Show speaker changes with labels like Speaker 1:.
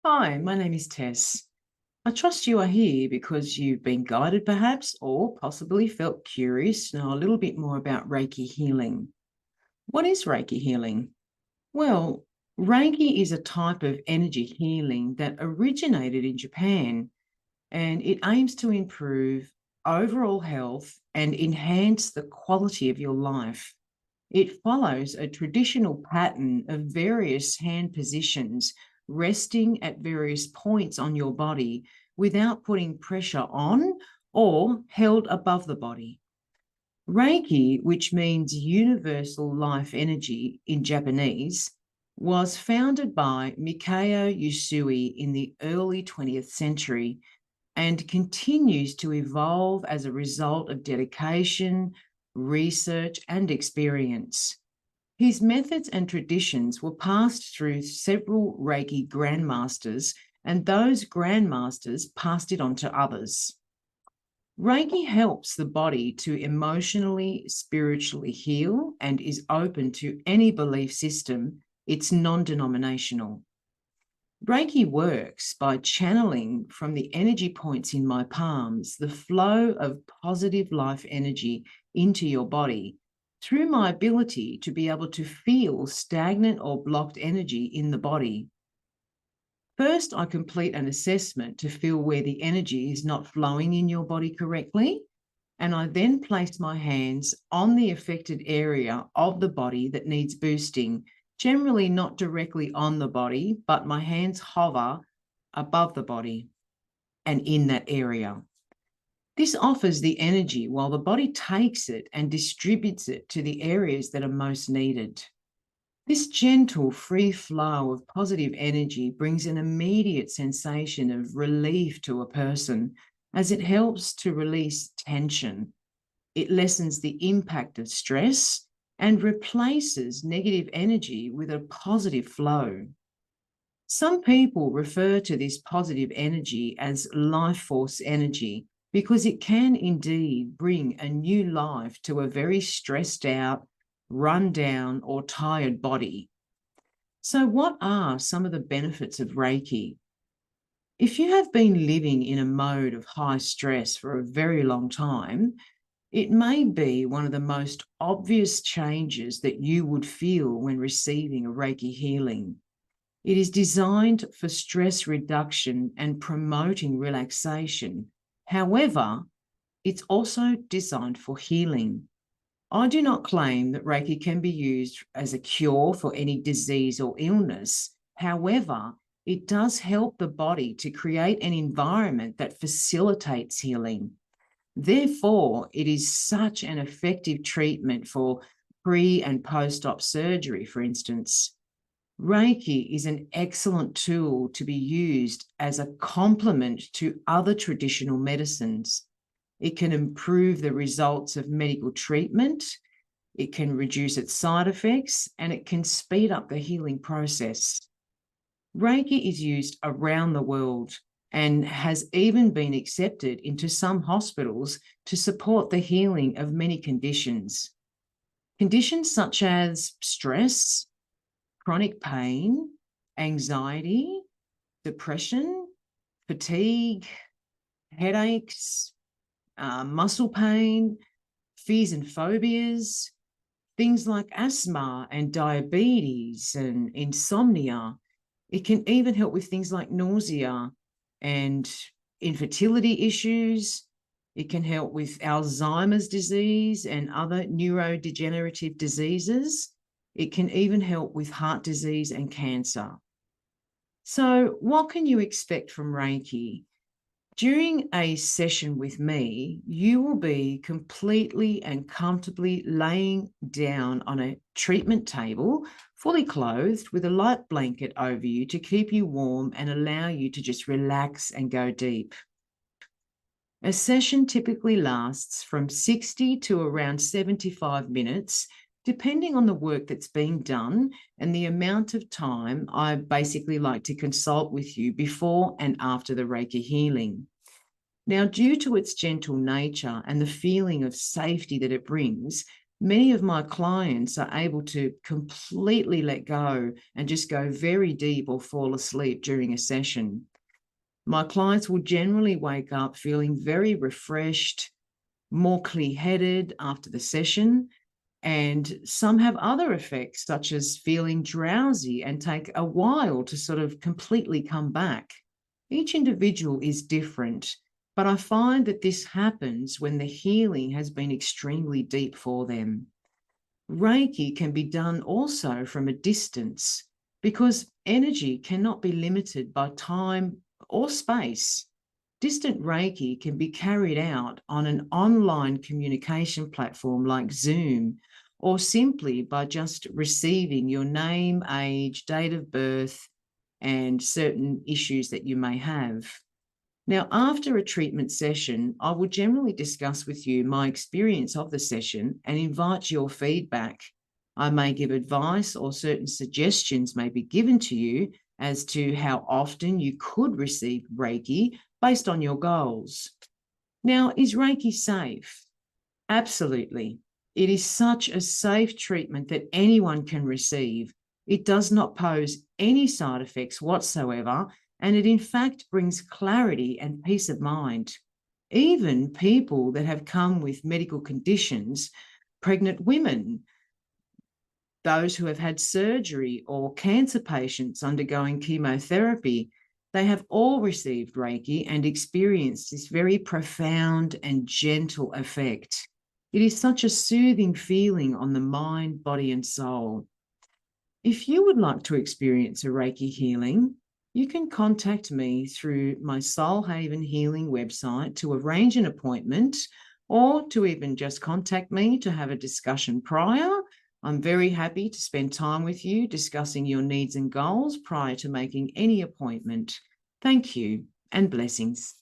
Speaker 1: Hi, my name is Tess. I trust you are here because you've been guided perhaps, or possibly felt curious to know a little bit more about Reiki healing. What is Reiki healing? Well, Reiki is a type of energy healing that originated in Japan, and it aims to improve overall health and enhance the quality of your life. It follows a traditional pattern of various hand positions resting at various points on your body without putting pressure on or held above the body. Reiki, which means universal life energy in Japanese, was founded by Mikao Usui in the early 20th century and continues to evolve as a result of dedication, research, and experience. His methods and traditions were passed through several Reiki grandmasters, and those grandmasters passed it on to others. Reiki helps the body to emotionally, spiritually heal and is open to any belief system. It's non-denominational. Reiki works by channeling from the energy points in my palms the flow of positive life energy into your body through my ability to be able to feel stagnant or blocked energy in the body. First, I complete an assessment to feel where the energy is not flowing in your body correctly, and I then place my hands on the affected area of the body that needs boosting, generally not directly on the body, but my hands hover above the body and in that area. This offers the energy while the body takes it and distributes it to the areas that are most needed. This gentle, free flow of positive energy brings an immediate sensation of relief to a person as it helps to release tension. It lessens the impact of stress and replaces negative energy with a positive flow. Some people refer to this positive energy as life force energy because it can indeed bring a new life to a very stressed out, run down, or tired body. So, what are some of the benefits of Reiki? If you have been living in a mode of high stress for a very long time, it may be one of the most obvious changes that you would feel when receiving a Reiki healing. It is designed for stress reduction and promoting relaxation. However, it's also designed for healing. I do not claim that Reiki can be used as a cure for any disease or illness. However, it does help the body to create an environment that facilitates healing. Therefore, it is such an effective treatment for pre- and post-op surgery, for instance. Reiki is an excellent tool to be used as a complement to other traditional medicines. It can improve the results of medical treatment, it can reduce its side effects, and it can speed up the healing process. Reiki is used around the world and has even been accepted into some hospitals to support the healing of many conditions. Conditions such as stress, chronic pain, anxiety, depression, fatigue, headaches, muscle pain, fears and phobias, things like asthma and diabetes and insomnia. It can even help with things like nausea and infertility issues. It can help with Alzheimer's disease and other neurodegenerative diseases. It can even help with heart disease and cancer. So, what can you expect from Reiki? During a session with me, you will be completely and comfortably laying down on a treatment table, fully clothed with a light blanket over you to keep you warm and allow you to just relax and go deep. A session typically lasts from 60 to around 75 minutes, depending on the work that's being done and the amount of time I basically like to consult with you before and after the Reiki healing. Now, due to its gentle nature and the feeling of safety that it brings, Many of my clients are able to completely let go and just go very deep or fall asleep during a session. My clients will generally wake up feeling very refreshed, more clear-headed after the session, and some have other effects, such as feeling drowsy and take a while to sort of completely come back. Each individual is different, but I find that this happens when the healing has been extremely deep for them. Reiki can be done also from a distance because energy cannot be limited by time or space. Distant Reiki can be carried out on an online communication platform like Zoom, or simply by just receiving your name, age, date of birth, and certain issues that you may have. Now, after a treatment session, I will generally discuss with you my experience of the session and invite your feedback. I may give advice, or certain suggestions may be given to you as to how often you could receive Reiki based on your goals. Now, is Reiki safe? Absolutely. It is such a safe treatment that anyone can receive. It does not pose any side effects whatsoever, and it in fact brings clarity and peace of mind. Even people that have come with medical conditions, pregnant women, those who have had surgery, or cancer patients undergoing chemotherapy, they have all received Reiki and experienced this very profound and gentle effect. It is such a soothing feeling on the mind, body, and soul. If you would like to experience a Reiki healing, you can contact me through my Soul Haven Healing website to arrange an appointment, or to even just contact me to have a discussion prior. I'm very happy to spend time with you discussing your needs and goals prior to making any appointment. Thank you and blessings.